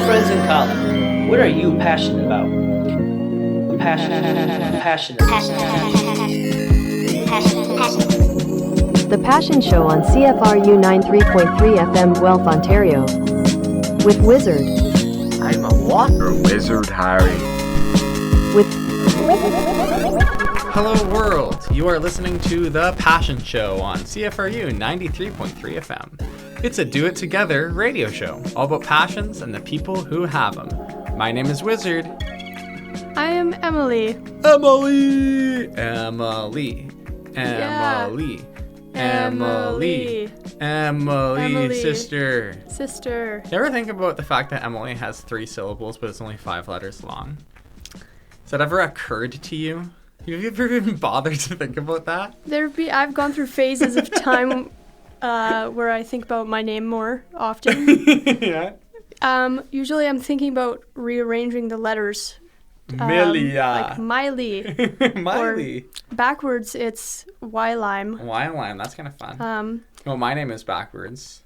friends in common. What are you passionate about? Passionate. The Passion Show on CFRU 93.3 FM Guelph, Ontario. With Wizard. I'm a water wizard, Harry. With Hello world, you are listening to The Passion Show on CFRU 93.3 FM. It's a do-it-together radio show, all about passions and the people who have them. My name is Wizard. I am Emily. Emily, sister. You ever think about the fact that Emily has 3 syllables, but it's only 5 letters long? Has that ever occurred to you? Have you ever even bothered to think about that? I've gone through phases of time where I think about my name more often. Yeah. Usually I'm thinking about rearranging the letters. Milia. Like Miley. Miley. Or backwards, it's Y-Lime. Y-Lime, that's kind of fun. Well, my name is backwards.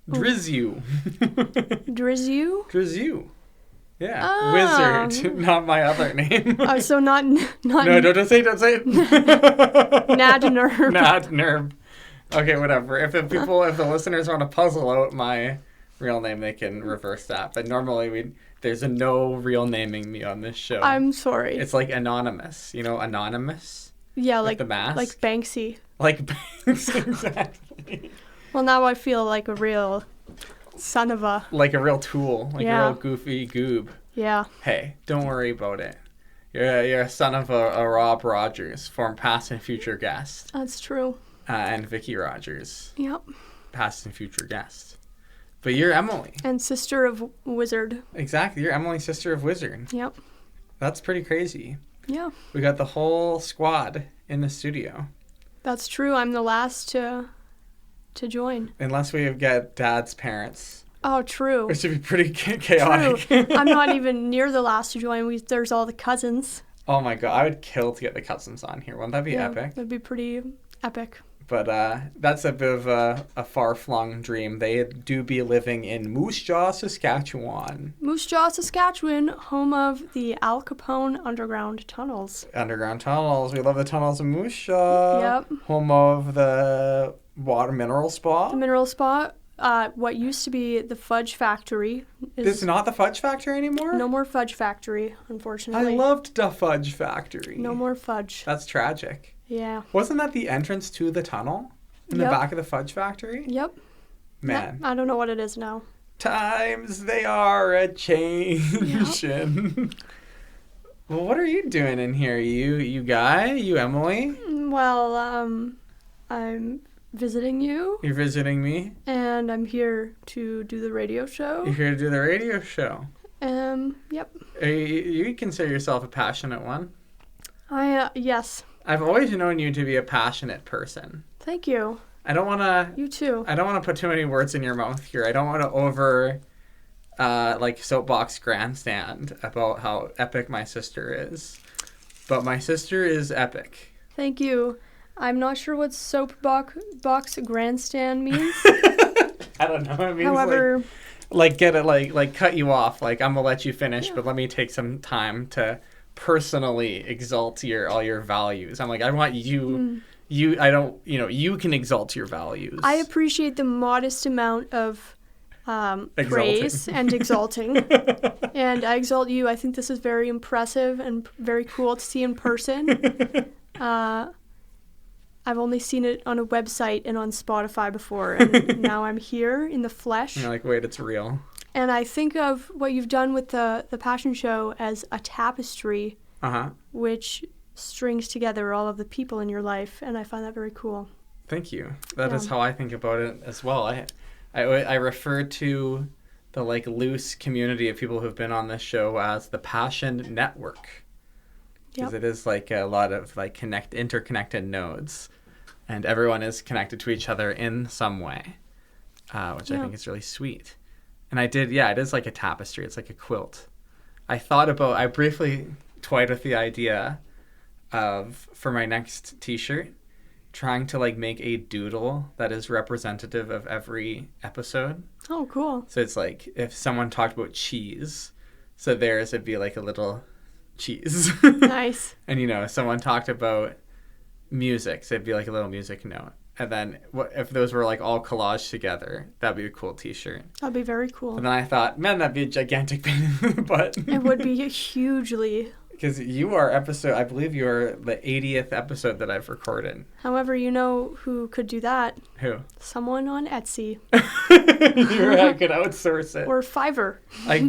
Drizzu. Drizzu? Yeah. Wizard, not my other name. Oh, so not No, don't say it. Nadnerb. Okay, whatever. If the listeners want to puzzle out my real name, they can reverse that. But normally there's no real naming me on this show. I'm sorry. It's like anonymous. You know, anonymous? Yeah, like like the mask. Like Banksy. Like Banksy, exactly. Well, now I feel like a real son of a... Like a real tool. Like a real goofy goob. Yeah. Hey, don't worry about it. You're a son of a Rob Rogers, former past and future guest. That's true. And Vicky Rogers. Yep. Past and future guest. But you're Emily. And sister of Wizard. Exactly. You're Emily, sister of Wizard. Yep. That's pretty crazy. Yeah. We got the whole squad in the studio. That's true. I'm the last to join. Unless we get Dad's parents. Oh, true. Which would be pretty chaotic. True. I'm not even near the last to join. There's all the cousins. Oh my god. I would kill to get the cousins on here. Wouldn't that be epic? That'd be pretty epic. But that's a bit of a far-flung dream. They do be living in Moose Jaw, Saskatchewan. Moose Jaw, Saskatchewan, home of the Al Capone underground tunnels. Underground tunnels. We love the tunnels of Moose Jaw. Yep. Home of the water mineral spa. The mineral spa. What used to be the Fudge Factory. It's not the Fudge Factory anymore? No more Fudge Factory, unfortunately. I loved the Fudge Factory. No more fudge. That's tragic. Yeah. Wasn't that the entrance to the tunnel? In the back of the Fudge Factory? Yep. Man. I don't know what it is now. Times they are a-changin'. Yep. Well, what are you doing in here? You guy? You Emily? Well, I'm visiting you. You're visiting me? And I'm here to do the radio show. You're here to do the radio show? Yep. You consider yourself a passionate one? Yes. I've always known you to be a passionate person. Thank you. I don't want to... You too. I don't want to put too many words in your mouth here. I don't want to soapbox grandstand about how epic my sister is. But my sister is epic. Thank you. I'm not sure what soapbox grandstand means. I don't know. It means however... cut you off. Like, I'm going to let you finish, but let me take some time to personally exalt all your values. I'm like, I want you... You can exalt your values. I appreciate the modest amount of praise and exalting. And I exalt you. I think this is very impressive and very cool to see in person. I've only seen it on a website and on Spotify before, and now I'm here in the flesh. You're like, wait, it's real. And I think of what you've done with the Passion Show as a tapestry, which strings together all of the people in your life, and I find that very cool. Thank you. That is how I think about it as well. I refer to the loose community of people who've been on this show as the Passion Network, because it is a lot of interconnected nodes, and everyone is connected to each other in some way, which I think is really sweet. And it is like a tapestry. It's like a quilt. I briefly toyed with the idea of, for my next t-shirt, trying to like make a doodle that is representative of every episode. Oh, cool. So it's like if someone talked about cheese, so theirs would be like a little cheese. Nice. And if someone talked about music, so it'd be like a little music note. And then if those were like all collaged together, that'd be a cool t-shirt. That'd be very cool. And then I thought, man, that'd be a gigantic pain in the butt. It would be hugely. Because I believe you are the 80th episode that I've recorded. However, you know who could do that? Who? Someone on Etsy. You're right, I could outsource it. Or Fiverr.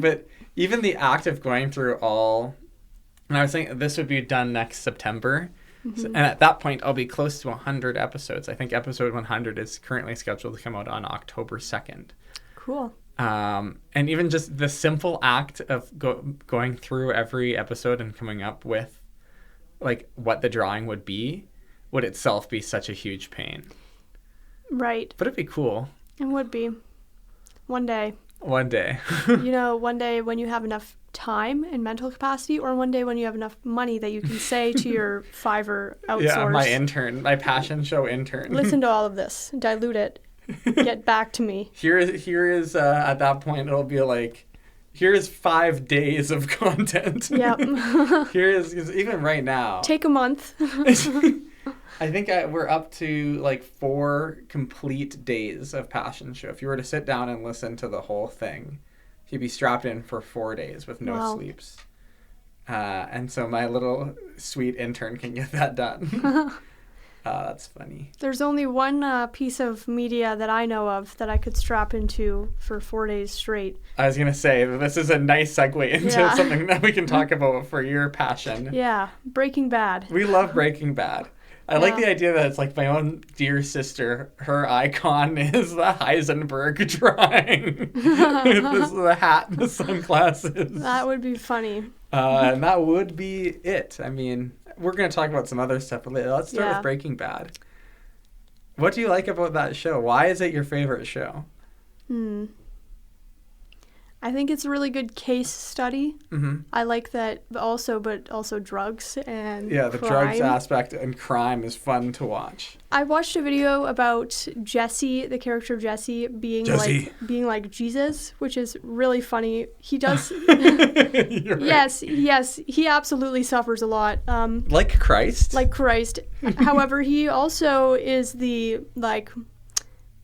But even the act of going through all... And I was thinking this would be done next September. Mm-hmm. And at that point, I'll be close to 100 episodes. I think episode 100 is currently scheduled to come out on October 2nd. Cool. And even just the simple act of going through every episode and coming up with like what the drawing would itself be such a huge pain. Right. But it'd be cool. It would be. One day. One day. One day when you have enough time and mental capacity, or one day when you have enough money that you can say to your Fiverr outsource. Yeah, my intern, my passion show intern. Listen to all of this. Dilute it. Get back to me. Here is at that point it'll be like, here's 5 days of content. Yep. Here is even right now. Take a month. I think we're up to like 4 complete days of passion show. If you were to sit down and listen to the whole thing, you'd be strapped in for 4 days with no sleeps. And so my little sweet intern can get that done. That's funny. There's only one piece of media that I know of that I could strap into for 4 days straight. I was going to say, this is a nice segue into something that we can talk about for your passion. Yeah, Breaking Bad. We love Breaking Bad. I like the idea that it's like my own dear sister, her icon is the Heisenberg drawing. With the hat and the sunglasses. That would be funny. And that would be it. I mean, we're going to talk about some other stuff later. Let's start with Breaking Bad. What do you like about that show? Why is it your favorite show? I think it's a really good case study. Mm-hmm. I like that but also drugs and the crime. drugs aspect and crime is fun to watch. I watched a video about Jesse, the character Jesse, being like Jesus, which is really funny. He does. You're right. Yes, he absolutely suffers a lot. Like Christ. Like Christ. However, he also is the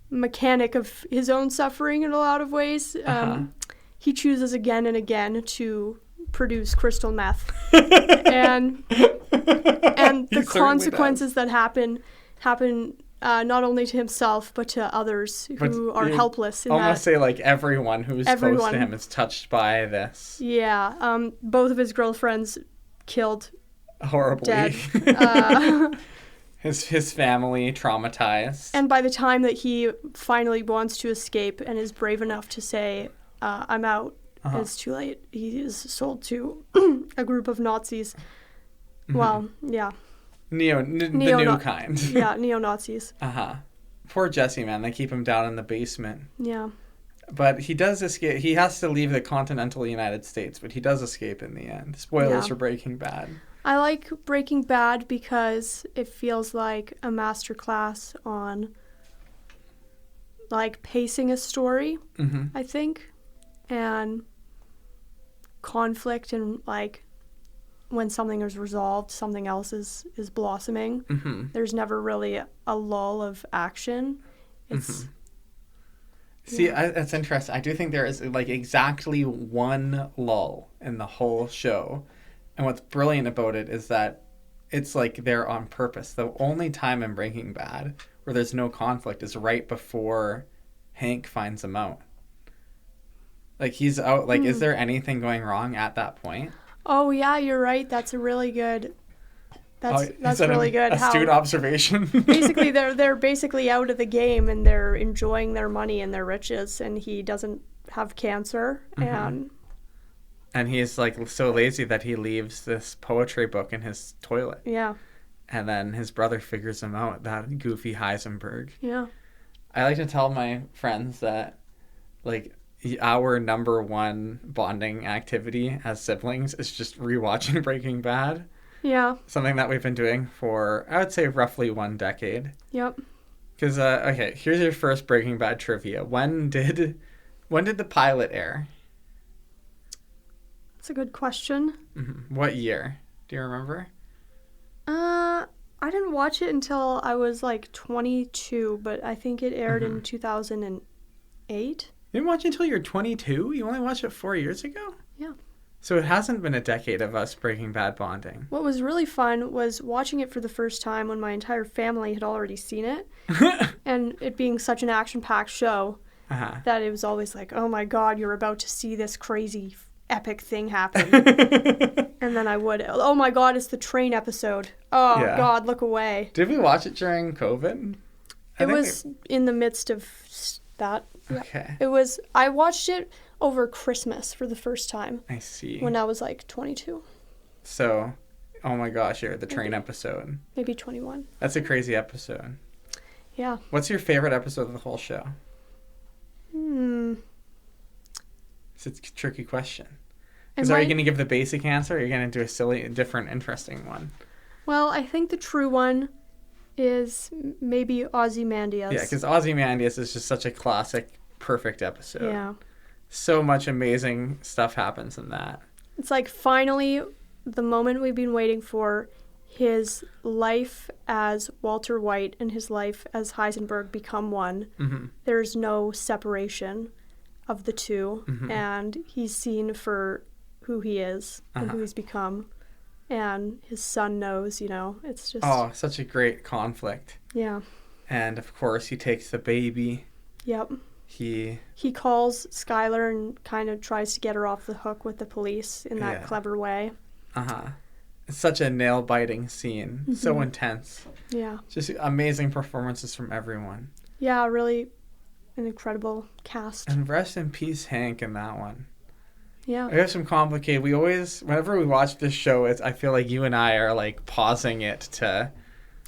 mechanic of his own suffering in a lot of ways. He chooses again and again to produce crystal meth, and the consequences that happen not only to himself but to others who are helpless. Almost say like everyone who's close to him is touched by this. Yeah, both of his girlfriends killed horribly. Dead. His family traumatized. And by the time that he finally wants to escape and is brave enough to say, I'm out, it's too late. He is sold to a group of Nazis. Mm-hmm. Well, yeah. The new kind. Yeah, neo-Nazis. Poor Jesse, man. They keep him down in the basement. Yeah. But he does escape. He has to leave the continental United States, but he does escape in the end. Spoilers for Breaking Bad. I like Breaking Bad because it feels like a masterclass on like pacing a story, I think, and conflict, and like when something is resolved, something else is blossoming. There's never really a lull of action. It's See, that's interesting. I do think there is like exactly one lull in the whole show. And what's brilliant about it is that it's like they're on purpose. The only time in Breaking Bad where there's no conflict is right before Hank finds him out. Like he's out. Like, is there anything going wrong at that point? Oh yeah, you're right. That's a really good. That's really good. Astute observation. Basically, they're basically out of the game and they're enjoying their money and their riches, and he doesn't have cancer and he's like so lazy that he leaves this poetry book in his toilet. Yeah. And then his brother figures him out, that goofy Heisenberg. Yeah. I like to tell my friends that like our number one bonding activity as siblings is just rewatching Breaking Bad. Yeah. Something that we've been doing for, I would say, roughly 1 decade. Yep. Because, okay, here's your first Breaking Bad trivia. When did the pilot air? That's a good question. Mm-hmm. What year? Do you remember? I didn't watch it until I was like 22, but I think it aired in 2008. You didn't watch it until you were 22? You only watched it 4 years ago? Yeah. So it hasn't been a decade of us Breaking Bad bonding. What was really fun was watching it for the first time when my entire family had already seen it. And it being such an action-packed show that it was always like, oh my God, you're about to see this crazy epic thing happen. And then I would, oh my God, it's the train episode. Oh God, look away. Did we watch it during COVID? It was in the midst of that. Okay. It was, I watched it over Christmas for the first time. I see. When I was like 22. So, oh my gosh, the train episode. Maybe 21. That's a crazy episode. Yeah. What's your favorite episode of the whole show? It's a tricky question. Because are you going to give the basic answer, or are you going to do a silly, different, interesting one? Well, I think the true one is maybe Ozymandias. Yeah, because Ozymandias is just such a classic, perfect episode. Yeah. So much amazing stuff happens in that. It's like finally the moment we've been waiting for. His life as Walter White and his life as Heisenberg become one. Mm-hmm. There's no separation of the two. Mm-hmm. And he's seen for who he is and who he's become. And his son knows, it's just... Oh, such a great conflict. Yeah. And, of course, he takes the baby. Yep. He calls Skylar and kind of tries to get her off the hook with the police in that clever way. It's such a nail-biting scene. Mm-hmm. So intense. Yeah. Just amazing performances from everyone. Yeah, really an incredible cast. And rest in peace, Hank, in that one. Yeah. We have some complicated... We always... Whenever we watch this show, I feel like you and I are, like, pausing it to...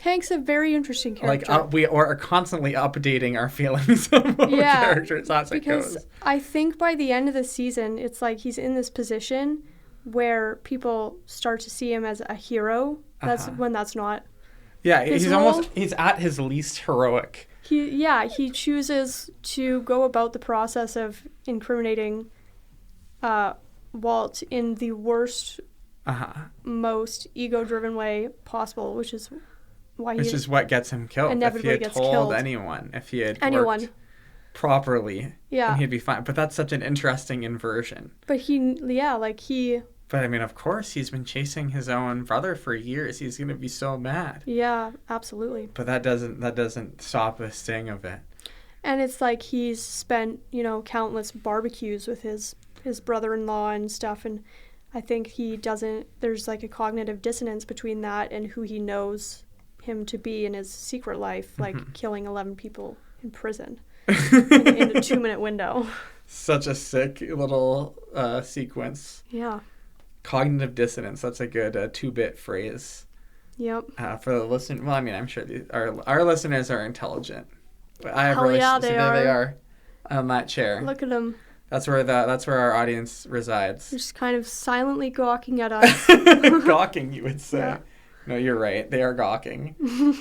Hank's a very interesting character. Like, we are constantly updating our feelings about characters. That's because I think by the end of the season, it's like he's in this position where people start to see him as a hero. That's when that's not. Yeah, he's at his least heroic. He chooses to go about the process of incriminating Walt in the worst, most ego-driven way possible, which is why which is what gets him killed. Inevitably if he had told anyone, if he had worked properly, then he'd be fine. But that's such an interesting inversion. But But I mean, of course, he's been chasing his own brother for years. He's gonna be so mad. Yeah, absolutely. But that doesn't stop the sting of it. And it's like he's spent, countless barbecues with his brother-in-law and stuff, and I think there's like a cognitive dissonance between that and who he knows him to be in his secret life, like killing 11 people in prison in a 2-minute window. Such a sick little sequence. Yeah. Cognitive dissonance. That's a good 2-bit phrase. Yep. For the listener, well, I mean, I'm sure our listeners are intelligent. But I have they are. There they are on that chair. Look at them. That's where our audience resides. They're just kind of silently gawking at us. Gawking, you would say. Yeah. No, you're right. They are gawking.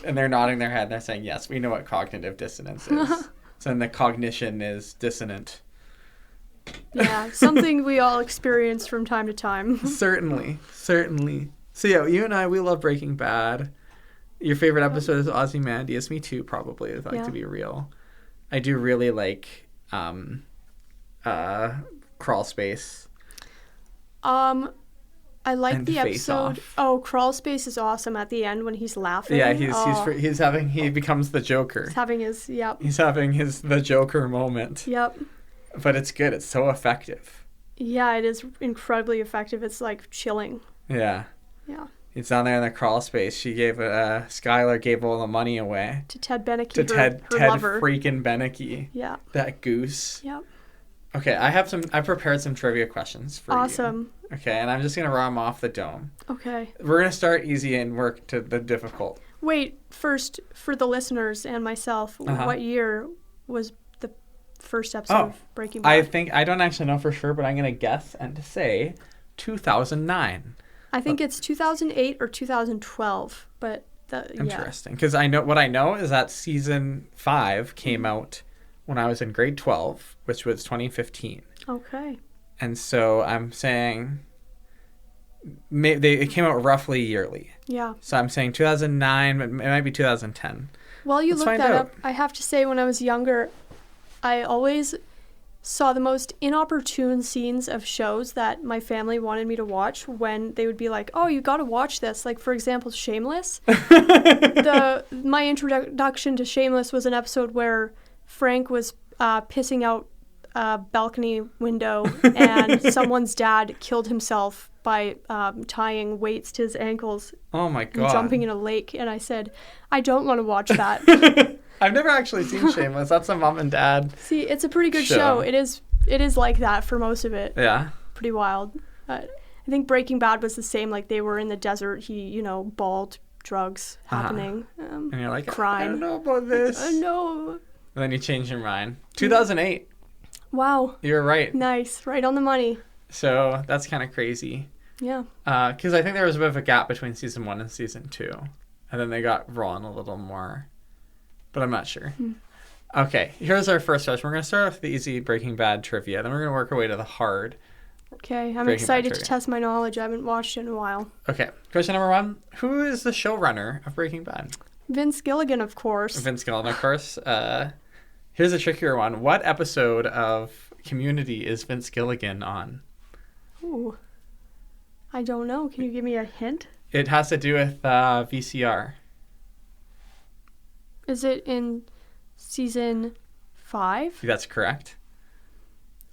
And they're nodding their head and they're saying, yes, we know what cognitive dissonance is. So then the cognition is dissonant. Yeah, something we all experience from time to time. Certainly. So yeah, you and I, we love Breaking Bad. Your favorite episode is Ozymandias. Me too, probably, if I like to be real. I do really like Crawl Space. I like the episode. Oh, Crawl Space is awesome at the end when he's laughing. Yeah, he becomes the Joker. He's having the Joker moment. Yep. But it's good. It's so effective. Yeah, it is incredibly effective. It's like chilling. Yeah. Yeah. He's down there in the crawl space. Skylar gave all the money away. To Ted Beneke, her Ted lover. Freaking Beneke. Yeah. That goose. Yep. Okay, I prepared some trivia questions for you. Awesome. Okay, and I'm just going to run them off the dome. Okay. We're going to start easy and work to the difficult. Wait, first, for the listeners and myself, what year was the first episode of Breaking Bad? I don't actually know for sure, but I'm going to guess and to say 2009. I think it's 2008 or 2012, but Interesting. Because what I know is that season 5 came out when I was in grade 12, which was 2015. Okay. And so I'm saying it came out roughly yearly. Yeah. So I'm saying 2009, but it might be 2010. While you Let's look find that out. up, I have to say when I was younger, I always saw the most inopportune scenes of shows that my family wanted me to watch when they would be like, oh, you got to watch this. Like, for example, Shameless. My introduction to Shameless was an episode where Frank was pissing out a balcony window and someone's dad killed himself by tying weights to his ankles. Oh my and God. jumping in a lake. And I said, I don't want to watch that. I've never actually seen Shameless. That's a mom and dad. See, it's a pretty good show. It is like that for most of it. Yeah. Pretty wild. I think Breaking Bad was the same. Like, they were in the desert. He, balled, drugs happening. And you're like, crime. I don't know about this. I know. And then you change your mind. 2008. Wow. You're right. Nice. Right on the money. So that's kind of crazy. Yeah. Because I think there was a bit of a gap between season 1 and season 2. And then they got rolling a little more. But I'm not sure. Okay, here's our first question. We're going to start off with the easy Breaking Bad trivia. Then we're going to work our way to the hard. Okay, I'm Breaking Bad excited to trivia. test my knowledge. I haven't watched it in a while. Okay, question number 1. Who is the showrunner of Breaking Bad? Vince Gilligan, of course. Vince Gilligan, of course. Here's a trickier one. What episode of Community is Vince Gilligan on? Ooh. I don't know. Can you give me a hint? It has to do with VCR. Is it in season 5? That's correct.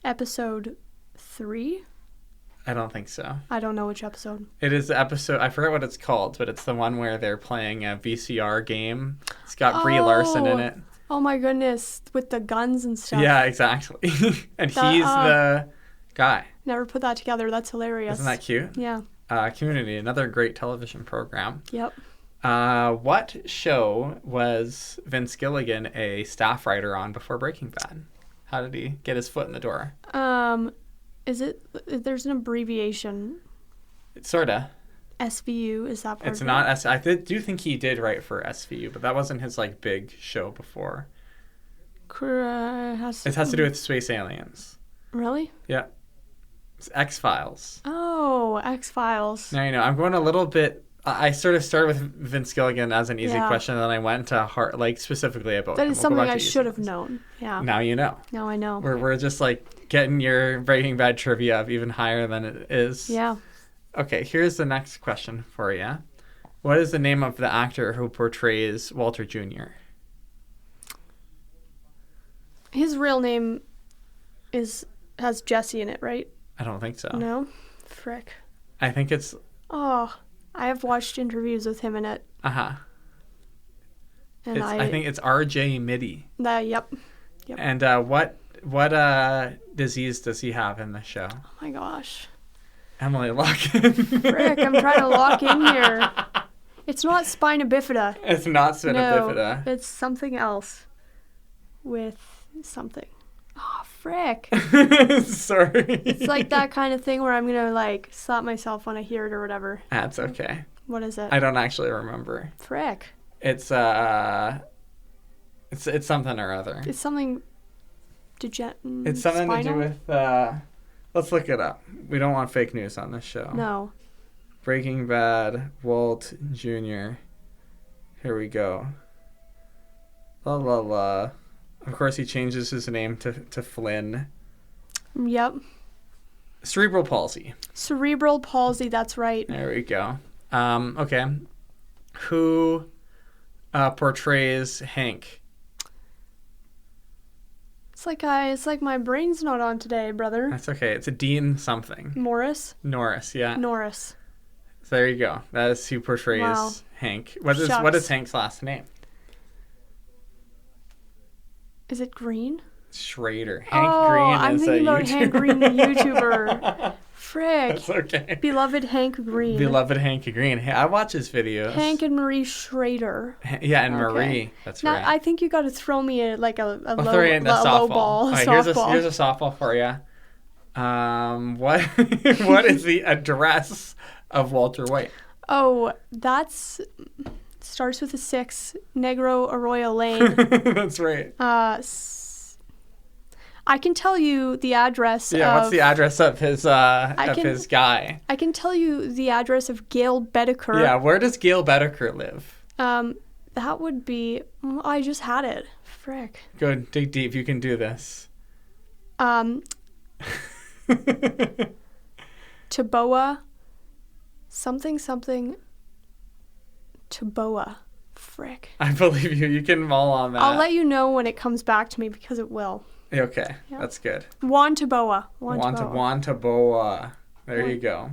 Episode 3? I don't think so. I don't know which episode. It is the episode, I forget what it's called, but it's the one where they're playing a VCR game. It's got Brie Larson in it. Oh my goodness, with the guns and stuff. Yeah, exactly. And That- he's the guy. Never put that together. That's hilarious. Isn't that cute? Yeah. Community, another great television program. Yep. What show was Vince Gilligan a staff writer on before Breaking Bad? How did he get his foot in the door? Is it? There's an abbreviation. It's sorta. SVU, is that part It's of not it? I do think he did write for SVU, but that wasn't his big show before. It It has to do with space aliens. Really? Yeah. It's X-Files. Oh, X-Files. Now you know. I'm going a little bit. I sort of started with Vince Gilligan as an easy Yeah. question, and then I went to heart, specifically about That him. is We'll go something back I to easy should have ones. known. Yeah. Now you know. Now I know. We're just getting your Breaking Bad trivia up even higher than it is. Yeah. Okay, here's the next question for you. What is the name of the actor who portrays Walter Jr.? His real name has Jesse in it, right? I don't think so. No? Frick. I think it's... Oh, I have watched interviews with him in it. Uh-huh. And I think it's R.J. Mitty. Yep. And what disease does he have in the show? Oh my gosh. Emily, lock in. Frick, I'm trying to lock in here. It's not spina bifida. It's not spina bifida. No, it's something else. With something. Oh, frick. Sorry. It's like that kind of thing where I'm going to slap myself when I hear it or whatever. That's okay. What is it? I don't actually remember. Frick. It's something or other. It's something It's something to do with let's look it up. We don't want fake news on this show. No. Breaking Bad, Walt Jr. Here we go. La la la. Of course he changes his name to Flynn. Yep. Cerebral palsy. Cerebral palsy, that's right. There we go. Okay. Who portrays Hank? It's like my brain's not on today, brother. That's okay. It's a Dean something. Morris? Norris, yeah. Norris. So there you go. That is who portrays Wow. Hank. What Shucks. is Hank's last name? Is it Green? Schrader. Hank Green I'm is a thinking about YouTuber. Hank Green, the YouTuber. Frick. That's okay. Beloved Hank Green. Beloved Hank Green. Hey, I watch his videos. Hank and Marie Schrader. Yeah, and Okay. Marie. That's Now, right. I think you got to throw me a I'll low, throw you in a softball. low ball. All right, Softball. here's a softball for you. What what is the address of Walter White? Oh, that's starts with a 6. Negro Arroyo Lane. That's right. I can tell you the address. Yeah, what's the address of his his guy? I can tell you the address of Gail Bedecker. Yeah, where does Gail Bedecker live? That would be. I just had it. Frick. Go dig deep. You can do this. Taboa. Something. Taboa. Frick. I believe you. You can mull on that. I'll let you know when it comes back to me because it will. Okay, Yep. that's good. Juan Taboa. Wantaboa. There you go.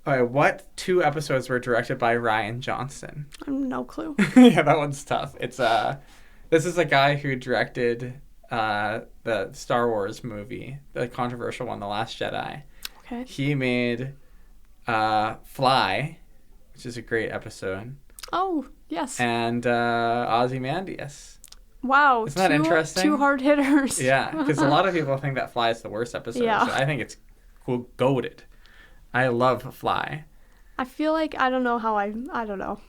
All right, what 2 episodes were directed by Ryan Johnson? I have no clue. Yeah, that one's tough. It's this is a guy who directed the Star Wars movie, the controversial one, The Last Jedi. Okay. He made Fly, which is a great episode, Oh, yes. and Ozymandias. Wow. Isn't that interesting? 2 hard hitters. Yeah, because a lot of people think that Fly is the worst episode. Yeah. So I think it's goated. I love Fly. I feel like I don't know how I don't know.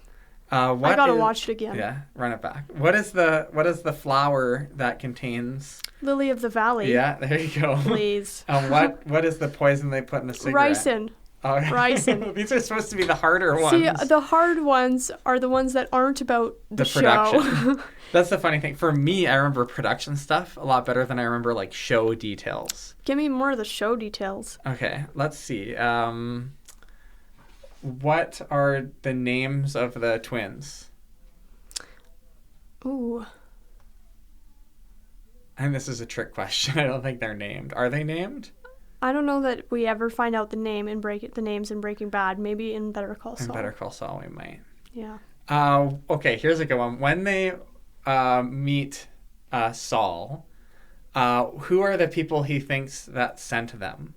What I gotta is- watch it again. Yeah, run it back. What is the flower that contains? Lily of the Valley. Yeah, there you go. Please. What is the poison they put in the cigarette? Ricin. Oh, Ricin. These are supposed to be the harder ones. See, the hard ones are the ones that aren't about the show. production. That's the funny thing. For me, I remember production stuff a lot better than I remember like show details. Give me more of the show details. Okay, let's see. What are the names of the twins? Ooh. And this is a trick question. I don't think they're named. Are they named? I don't know that we ever find out the names in Breaking Bad. Maybe in Better Call Saul. In Better Call Saul, we might. Yeah. Okay, here's a good one. When they meet Saul, who are the people he thinks that sent them?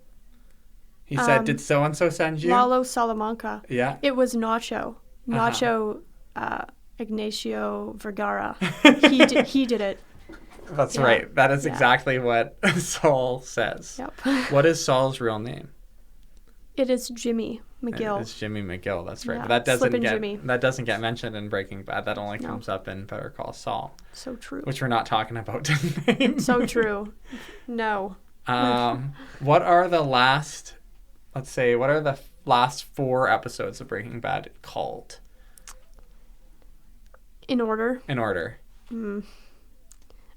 He said, "Did so and so send you?" Lalo Salamanca. Yeah. It was Nacho. Nacho Ignacio Vergara. He did it. That's Yeah. right. That is Yeah. exactly what Saul says. Yep. What is Saul's real name? It is Jimmy McGill. It's Jimmy McGill. That's right. Yeah, But Slippin' Jimmy. that doesn't get mentioned in Breaking Bad. That only No. comes up in Better Call Saul, So true. which we're not talking about tonight. So true. No. What are the last? Let's say, what are the last 4 episodes of Breaking Bad called? In order. In order.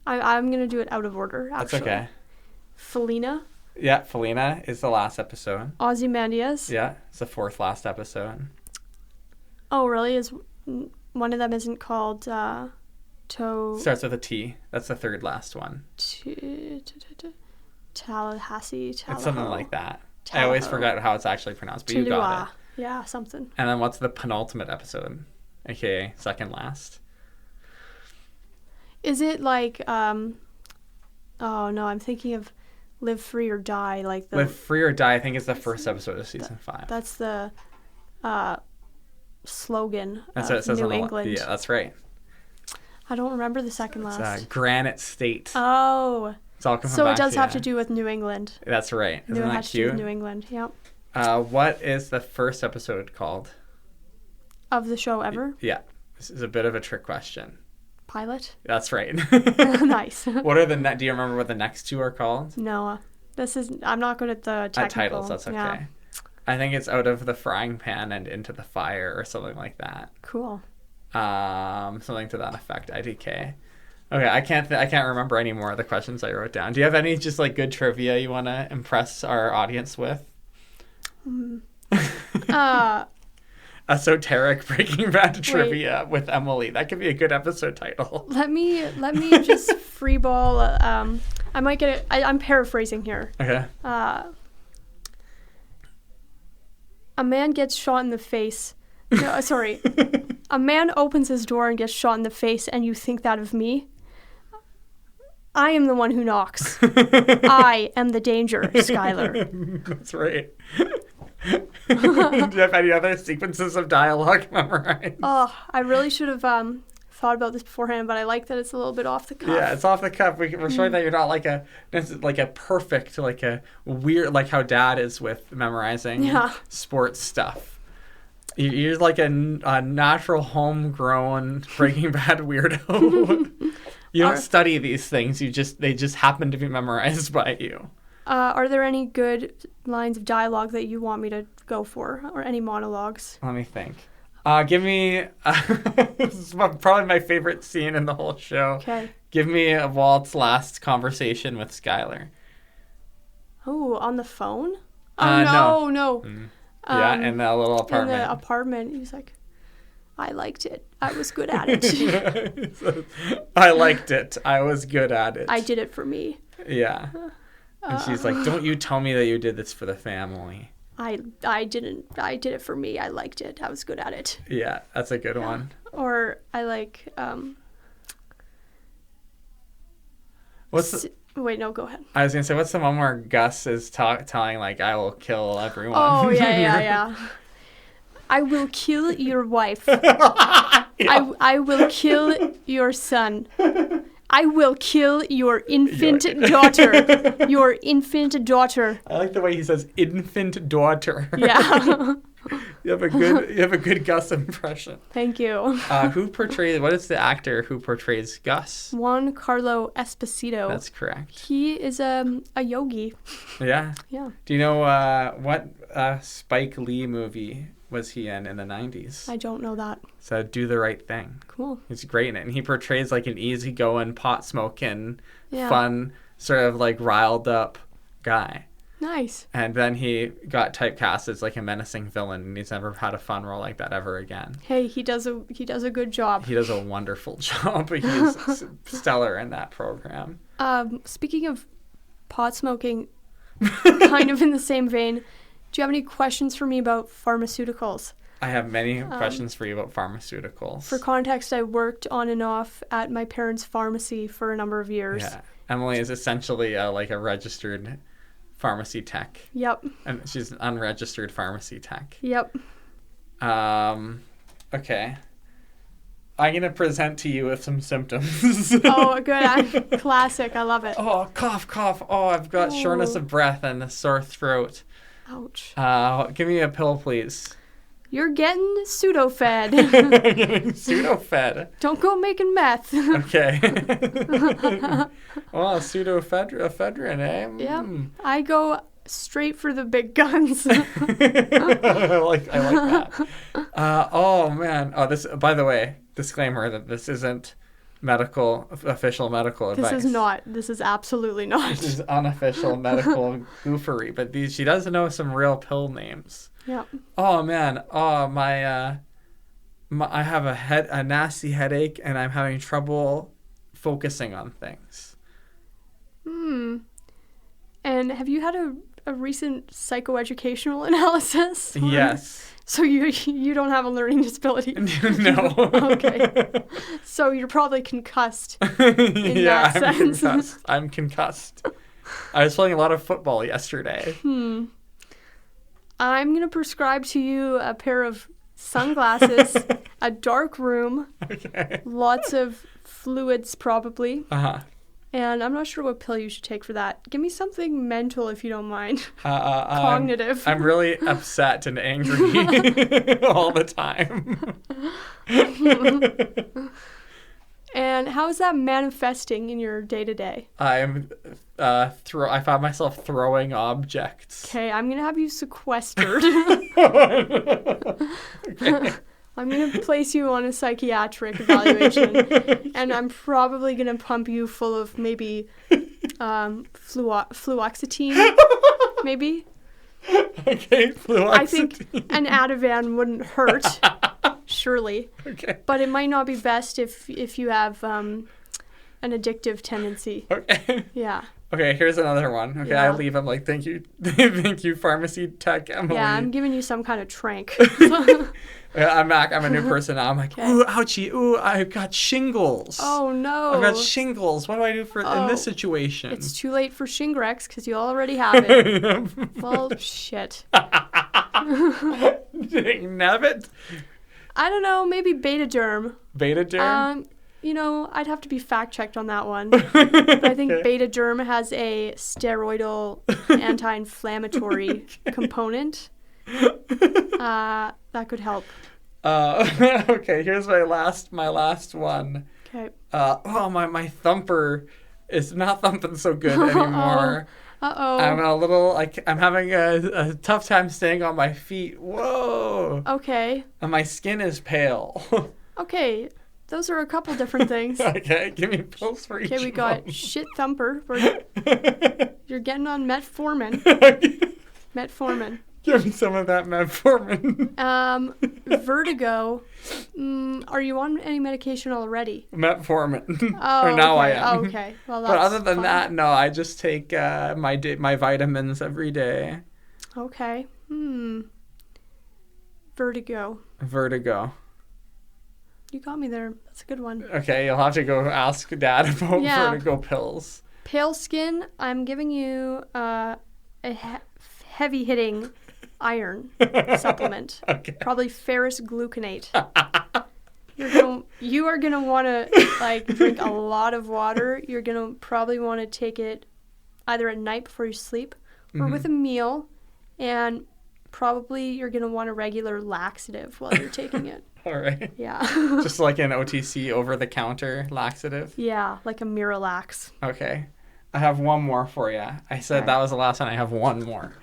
I'm gonna do it out of order. That's Actually. okay. Felina. Yeah, Felina is the last episode. Ozymandias. Yeah, it's the 4th last episode. Oh, really? Is one of them isn't called Starts with a T. That's the 3rd last one. Tallahassee. It's something like that. I Tahoe. always forget how it's actually pronounced, but you got it. Yeah, something. And then what's the penultimate episode? AKA second last. Is it like oh no, I'm thinking of Live Free or Die, like the Live Free or Die, I think, is the first episode of season 5. that's the slogan That's what it of says on New the England. Yeah, that's right. I don't remember the second It's last. Granite State. Oh. It's all coming So back it does to have you. to do with New England. That's right. It Isn't that has to do with cute? New England, yep. What is the first episode called? Of the show ever? Yeah. This is a bit of a trick question. Pilot? That's right. Nice. What are do you remember what the next 2 are called? No, I'm not good at the technical. At titles, that's okay. Yeah. I think it's Out of the Frying Pan and Into the Fire or something like that. Cool. Something to that effect. IDK. Okay, I can't remember any more of the questions I wrote down. Do you have any just like good trivia you want to impress our audience with? Esoteric Breaking Bad trivia with Emily. That could be a good episode title. Let me just freeball. I might get it. I'm paraphrasing here. Okay. A man gets shot in the face. No, sorry. A man opens his door and gets shot in the face, and you think that of me? I am the one who knocks. I am the danger, Skylar. That's right. Do you have any other sequences of dialogue memorized? Oh, I really should have thought about this beforehand, but I like that it's a little bit off the cuff. Yeah, it's off the cuff. We're showing that you're not like a perfect, like a weird, like how Dad is with memorizing Yeah. sports stuff. You're like a natural, homegrown Breaking Bad weirdo. You don't study these things. They just happen to be memorized by you. Are there any good lines of dialogue that you want me to go for, or any monologues? Let me think. Give me... this is probably my favorite scene in the whole show. Okay. Give me Walt's last conversation with Skylar. Oh, on the phone? Oh, no. Mm. Yeah, in that little apartment. In the apartment. He was like, I liked it. I was good at it. I liked it. I was good at it. I did it for me. Yeah. And she's like, don't you tell me that you did this for the family. I didn't. I did it for me. I liked it. I was good at it. Yeah, that's a good one. Or I like... Wait, no, go ahead. I was going to say, what's the one where Gus is telling, like, I will kill everyone? Oh, yeah. I will kill your wife. Yeah. I will kill your son. I will kill your infant daughter. Your infant daughter. I like the way he says infant daughter. Yeah. You have a good Gus impression. Thank you. What is the actor who portrays Gus? Juan Carlo Esposito. That's correct. He is a yogi. Yeah? Yeah. Do you know what Spike Lee movie was he in the 90s? I don't know that. So Do the Right Thing. Cool. He's great in it. And he portrays like an easygoing, pot-smoking, fun, sort of like riled up guy. Nice. And then he got typecast as like a menacing villain, and he's never had a fun role like that ever again. Hey, he does a good job. He does a wonderful job. He's stellar in that program. Speaking of pot smoking, kind of in the same vein, do you have any questions for me about pharmaceuticals? I have many questions for you about pharmaceuticals. For context, I worked on and off at my parents' pharmacy for a number of years. Yeah, Emily is essentially like a registered pharmacy tech. Yep. And she's an unregistered pharmacy tech. Yep. Okay. I'm going to present to you with some symptoms. Oh, good. Classic. I love it. Oh, cough. Oh, I've got shortness of breath and a sore throat. Ouch. Give me a pill, please. You're getting pseudo-fed. Getting pseudo-fed. Don't go making meth. Okay. Well, pseudoephedrine, eh? Yep. I go straight for the big guns. I like that. Oh, man. Oh, this. By the way, disclaimer that this isn't official medical advice. This is absolutely not. This is unofficial medical goofery. But she does know some real pill names. Yeah. Oh man. Oh my. I have a nasty headache, and I'm having trouble focusing on things. And have you had a recent psychoeducational analysis? Yes. So you don't have a learning disability? No. Okay. So you're probably concussed in that sense. I'm concussed. I was playing a lot of football yesterday. I'm going to prescribe to you a pair of sunglasses, a dark room, lots of fluids probably, and I'm not sure what pill you should take for that. Give me something mental if you don't mind. Cognitive. I'm really upset and angry all the time. And how is that manifesting in your day-to-day? I found myself throwing objects. Okay, I'm gonna have you sequestered. Okay. I'm gonna place you on a psychiatric evaluation, and I'm probably gonna pump you full of maybe fluoxetine, maybe. Okay, fluoxetine. I think an Ativan wouldn't hurt. Surely. Okay. But it might not be best if you have an addictive tendency. Okay. Yeah. Okay, here's another one. Okay, Yeah. I leave. I'm like, thank you, pharmacy tech Emily. Yeah, I'm giving you some kind of trank. I'm back. I'm a new person now. I'm like, ooh, ouchie, ooh, I've got shingles. Oh no. I've got shingles. What do I do in this situation? It's too late for Shingrix because you already have it. Well, shit. Nab it. I don't know, maybe Betaderm. Betaderm? I'd have to be fact-checked on that one. But I think Betaderm has a steroidal anti-inflammatory component. That could help. Okay, here's my last one. Okay. My thumper is not thumping so good anymore. Uh-oh. I'm having a tough time staying on my feet. Whoa. Okay. And my skin is pale. Okay. Those are a couple different things. Okay, give me pills for each Okay, we got one. shit thumper. You're getting on metformin. Metformin. Give me some of that metformin. Vertigo. Are you on any medication already? Metformin. Oh, Or now okay. I am. Oh, okay. Well, that's But other than fine. that, no, I just take my vitamins every day. Okay. Vertigo. Vertigo. You got me there. That's a good one. Okay, you'll have to go ask Dad about Yeah. vertigo pills. Pale skin. I'm giving you a heavy-hitting iron supplement. Okay. Probably ferrous gluconate. You are gonna want to drink a lot of water. You're gonna probably want to take it either at night before you sleep or with a meal, and probably you're gonna want a regular laxative while you're taking it. All right. Yeah. Just like an OTC over-the-counter laxative. Yeah, like a Miralax. Okay. I have one more for you. I said that was the last one. I have one more.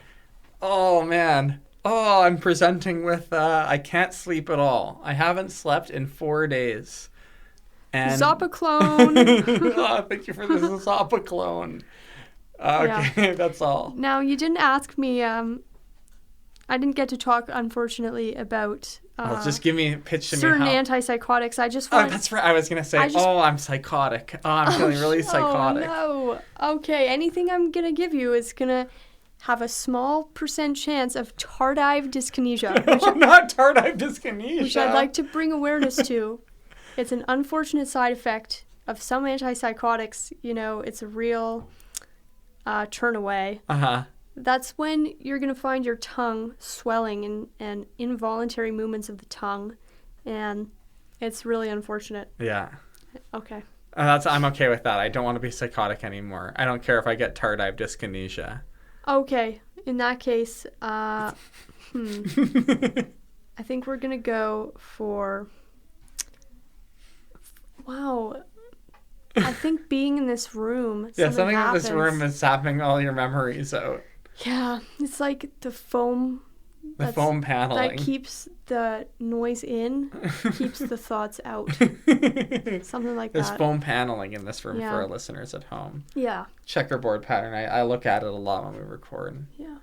Oh, man. Oh, I'm presenting with I can't sleep at all. I haven't slept in 4 days. And Zopiclone. Oh, thank you for the Zopiclone. Okay, that's all. Now, you didn't ask me. I didn't get to talk, unfortunately, about Just pitch to me certain how. antipsychotics. I just Oh, want. that's right. I was going to say, I'm psychotic. Oh, I'm feeling really psychotic. Oh, no. Okay, anything I'm going to give you is going to have a small percent chance of tardive dyskinesia. Not tardive dyskinesia. Which I'd like to bring awareness to. It's an unfortunate side effect of some antipsychotics. It's a real turn away. Uh-huh. That's when you're going to find your tongue swelling and involuntary movements of the tongue. And it's really unfortunate. Yeah. Okay. I'm okay with that. I don't want to be psychotic anymore. I don't care if I get tardive dyskinesia. Okay. In that case, I think we're going to go for... Wow. I think being in this room, something in happens. this room is sapping all your memories out. Yeah, it's like the foam. The foam paneling. That keeps the noise in, keeps the thoughts out. Something like There's that. foam paneling in this room for our listeners at home. Yeah. Checkerboard pattern. I look at it a lot when we record. Yeah.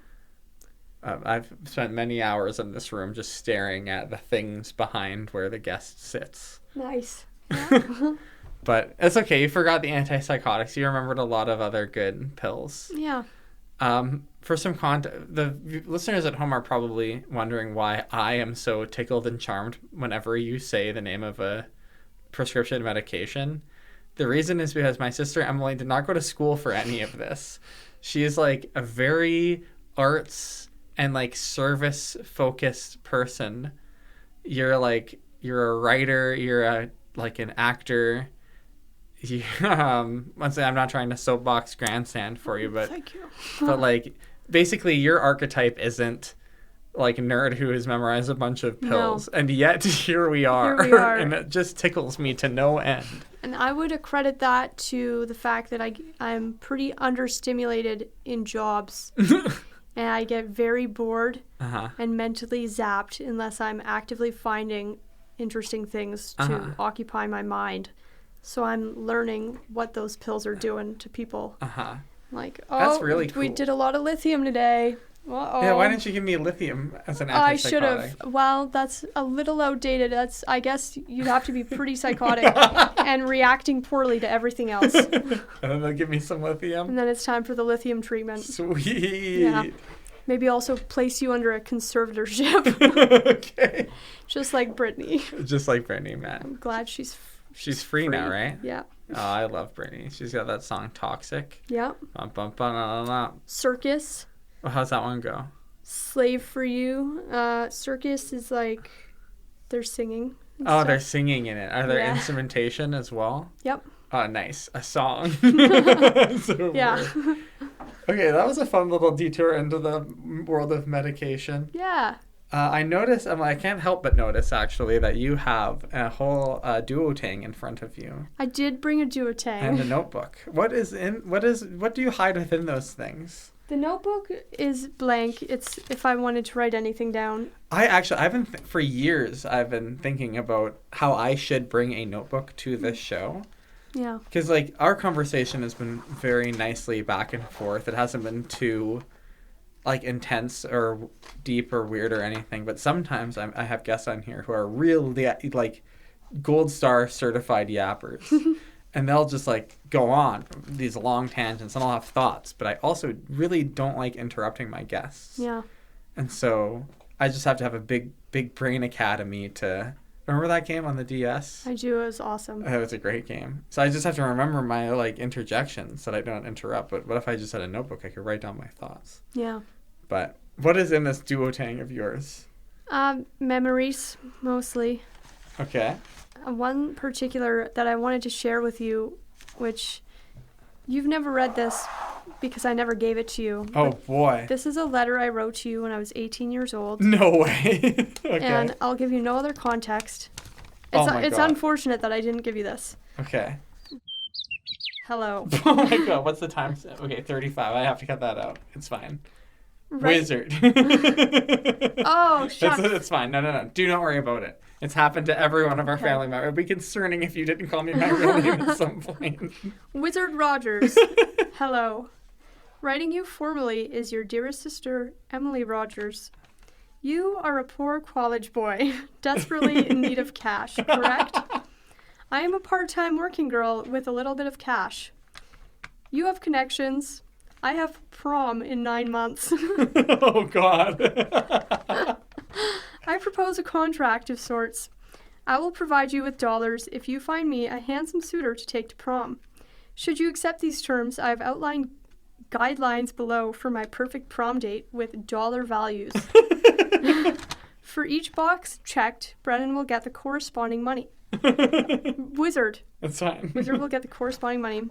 I've spent many hours in this room just staring at the things behind where the guest sits. Nice. Yeah. But it's okay. You forgot the antipsychotics. You remembered a lot of other good pills. Yeah. For some context, the listeners at home are probably wondering why I am so tickled and charmed whenever you say the name of a prescription medication. The reason is because my sister Emily did not go to school for any of this. She is like a very arts and like service focused person. You're a writer, you're an actor. Once again, I'm not trying to soapbox grandstand for you, but Thank you. But basically your archetype isn't like a nerd who has memorized a bunch of pills, and yet here we are. And it just tickles me to no end. And I would accredit that to the fact that I'm pretty understimulated in jobs. And I get very bored and mentally zapped unless I'm actively finding interesting things to occupy my mind. So I'm learning what those pills are doing to people. That's really cool. We did a lot of lithium today. Uh-oh. Yeah, why didn't you give me lithium as an antipsychotic? I should have. Well, that's a little outdated. I guess you'd have to be pretty psychotic and reacting poorly to everything else. And then they'll give me some lithium. And then it's time for the lithium treatment. Sweet. Yeah. Maybe also place you under a conservatorship. Okay. Just like Brittany. Just like Brittany, man. I'm glad she's free now, right? Yeah. Oh, I love Brittany. She's got that song Toxic. Yeah. Circus. Well, how's that one go? Slave for You. Circus is like they're singing. Oh, they're singing in it. Are there instrumentation as well? Yep. Oh, nice. A song. Yeah. Okay, that was a fun little detour into the world of medication. Yeah. I notice, I can't help but notice, actually, that you have a whole duotang in front of you. I did bring a duotang. And a notebook. What do you hide within those things? The notebook is blank. It's if I wanted to write anything down. For years, I've been thinking about how I should bring a notebook to this show. Yeah. Because, like, our conversation has been very nicely back and forth. It hasn't been too, like, intense or deep or weird or anything. But sometimes I have guests on here who are really, like, gold star certified yappers. And they'll just, like, go on these long tangents, and I'll have thoughts. But I also really don't like interrupting my guests. Yeah. And so I just have to have a big brain academy to... Remember that game on the DS? I do. It was awesome. It was a great game. So I just have to remember my, like, interjections so that I don't interrupt. But what if I just had a notebook? I could write down my thoughts. Yeah. But what is in this duotang of yours? Memories, mostly. Okay. One particular that I wanted to share with you, which you've never read this because I never gave it to you. Oh, boy. This is a letter I wrote to you when I was 18 years old. No way. Okay. And I'll give you no other context. It's unfortunate that I didn't give you this. Okay. Hello. Oh, my God. What's the time? Okay, 35. I have to cut that out. It's fine. Right. Wizard. Oh, shucks. It's fine. No. Do not worry about it. It's happened to every one of our family members. It would be concerning if you didn't call me my real name at some point. Wizard Rogers. Hello. Writing you formally is your dearest sister, Emily Rogers. You are a poor college boy, desperately in need of cash, correct? I am a part-time working girl with a little bit of cash. You have connections. I have prom in 9 months. Oh, God. I propose a contract of sorts. I will provide you with dollars if you find me a handsome suitor to take to prom. Should you accept these terms, I have outlined guidelines below for my perfect prom date with dollar values. For each box checked, Brennan will get the corresponding money. Wizard. That's fine. Wizard will get the corresponding money.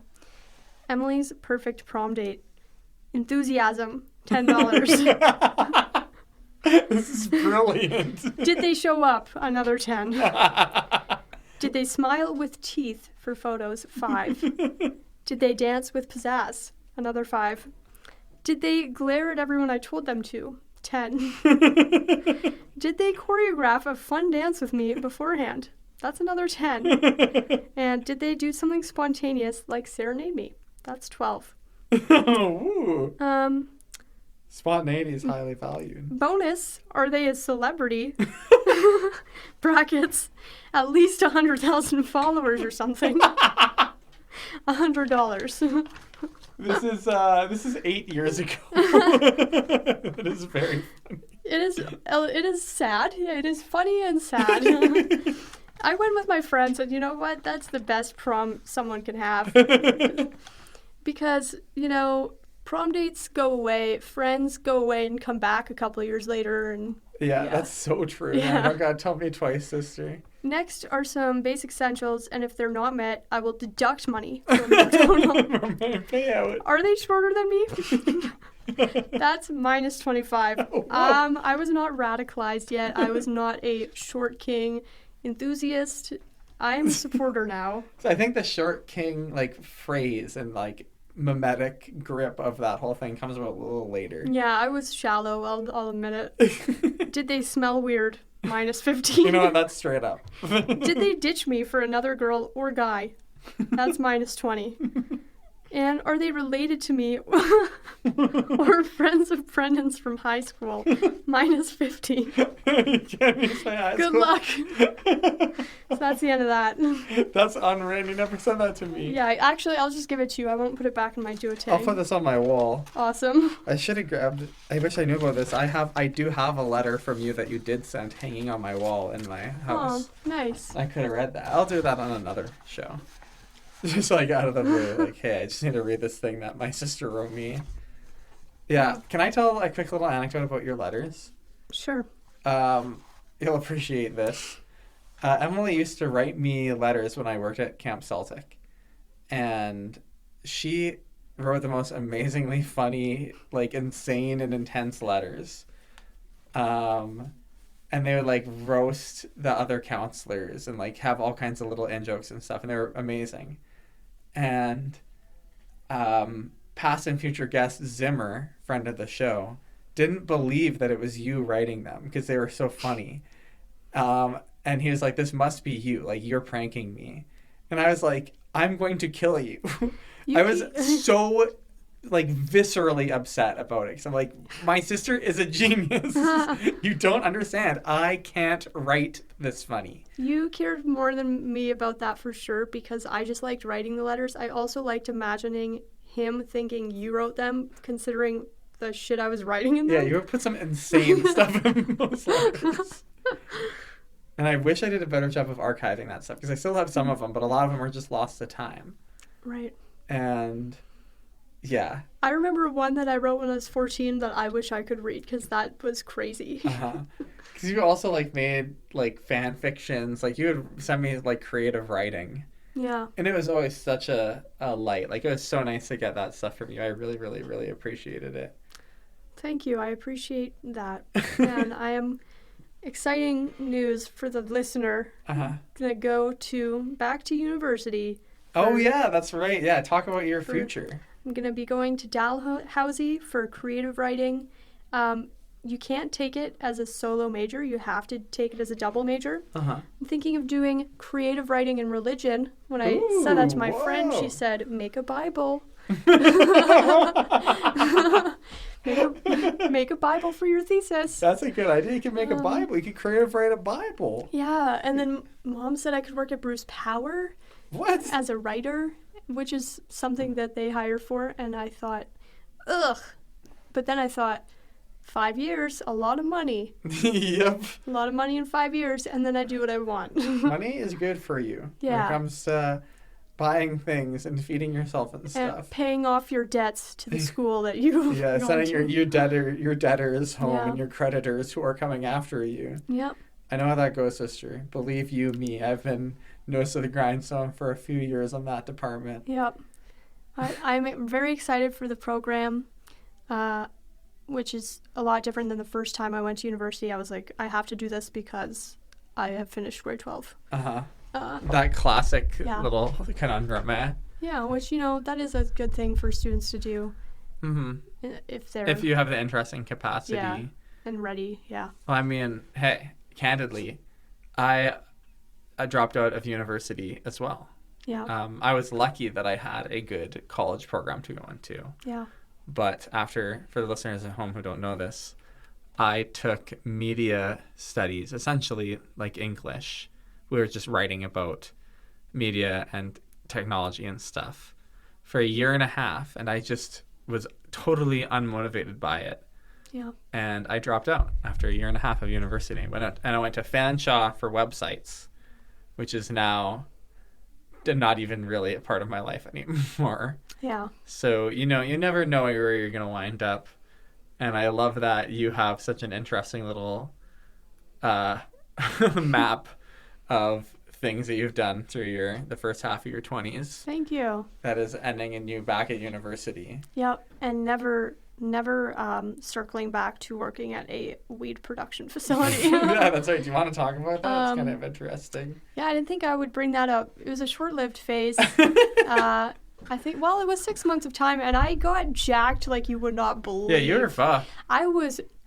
Emily's perfect prom date. Enthusiasm, $10. This is brilliant. Did they show up? Another 10. Did they smile with teeth for photos? 5. Did they dance with pizzazz? Another 5. Did they glare at everyone I told them to? 10. Did they choreograph a fun dance with me beforehand? That's another 10. And did they do something spontaneous like serenade me? That's 12. Ooh. Spontaneity is highly valued. Bonus, are they a celebrity? Brackets, at least 100,000 followers or something. $100. This is 8 years ago. It is very funny. It is sad. Yeah, it is funny and sad. I went with my friends, and you know what? That's the best prom someone can have. Because, you know, prom dates go away, friends go away and come back a couple of years later. And yeah, that's so true. Yeah. Oh, God, tell me twice, sister. Next are some basic essentials, and if they're not met, I will deduct money from your total. From my payout. Are they shorter than me? That's minus 25. Oh, I was not radicalized yet. I was not a short king enthusiast. I am a supporter now. So I think the short king, like, phrase and, like, mimetic grip of that whole thing comes about a little later. Yeah, I was shallow, I'll admit it. Did they smell weird? Minus 15. You know what? That's straight up. Did they ditch me for another girl or guy? That's minus 20. And are they related to me or friends of Brendan's from high school? Minus 50. You can't use my high Good school. luck. So that's the end of that. That's unreal. You never sent that to me. Yeah, actually, I'll just give it to you. I won't put it back in my duotang. I'll put this on my wall. Awesome. I should have grabbed. I wish I knew about this. I do have a letter from you that you did send hanging on my wall in my house. Oh, nice. I could have read that. I'll do that on another show. Just like out of the blue, like, hey, I just need to read this thing that my sister wrote me. Yeah, can I tell a quick little anecdote about your letters? Sure. You'll appreciate this. Emily used to write me letters when I worked at Camp Celtic, and she wrote the most amazingly funny, like insane and intense letters. And they would like roast the other counselors and like have all kinds of little in jokes and stuff, and they were amazing. And past and future guest Zimmer, friend of the show, didn't believe that it was you writing them because they were so funny. And he was like, "This must be you. Like, you're pranking me." And I was like, "I'm going to kill you." I was so like viscerally upset about it because I'm like, my sister is a genius. You don't understand. I can't write this funny. You cared more than me about that for sure, because I just liked writing the letters. I also liked imagining him thinking you wrote them, considering the shit I was writing in them. Yeah, you would put some insane stuff in those letters. And I wish I did a better job of archiving that stuff, because I still have some of them, but a lot of them are just lost to time. Right. And yeah. I remember one that I wrote when I was 14 that I wish I could read, because that was crazy. Because you also like made like fan fictions. Like you would send me like creative writing. Yeah. And it was always such a light. Like it was so nice to get that stuff from you. I really, really, really appreciated it. Thank you. I appreciate that. And I am exciting news for the listener. Gonna go back to university. Oh yeah, that's right. Yeah, talk about your future. I'm going to be going to Dalhousie for creative writing. You can't take it as a solo major. You have to take it as a double major. I'm thinking of doing creative writing and religion. When I said that to my friend, she said, make a Bible. Make a Bible for your thesis. That's a good idea. You can make a Bible. You can creative write a Bible. Yeah, and then Mom said I could work at Bruce Power. What? As a writer, which is something that they hire for, and I thought, ugh. But then I thought, 5 years, a lot of money. Yep. A lot of money in 5 years, and then I do what I want. Money is good for you. Yeah. When it comes to buying things and feeding yourself and stuff. And paying off your debts to the school that you Yeah, sending your debtors home Yeah. and your creditors who are coming after you. Yep. I know how that goes, sister. Believe you me, I've been nose to the grindstone for a few years on that department. Yep. I'm very excited for the program, which is a lot different than the first time I went to university. I was like, I have to do this because I have finished grade 12. That classic little conundrum, eh? Yeah, which, that is a good thing for students to do. If you have the interest and capacity. Yeah, and ready, yeah. Well, I mean, hey, candidly, I dropped out of university as well. Yeah. I was lucky that I had a good college program to go into. Yeah. But for the listeners at home who don't know this, I took media studies, essentially like English. We were just writing about media and technology and stuff for a year and a half, and I just was totally unmotivated by it. Yeah. And I dropped out after a year and a half of university. I went to Fanshawe for websites, which is now not even really a part of my life anymore. Yeah. So, you never know where you're going to wind up. And I love that you have such an interesting little map of things that you've done through the first half of your 20s. Thank you. That is ending in you back at university. Yep. And never circling back to working at a weed production facility. Yeah, that's right. Do you want to talk about that? It's kind of interesting. Yeah, I didn't think I would bring that up. It was a short-lived phase. I think, it was 6 months of time, and I got jacked like you would not believe. Yeah, you were fucked. I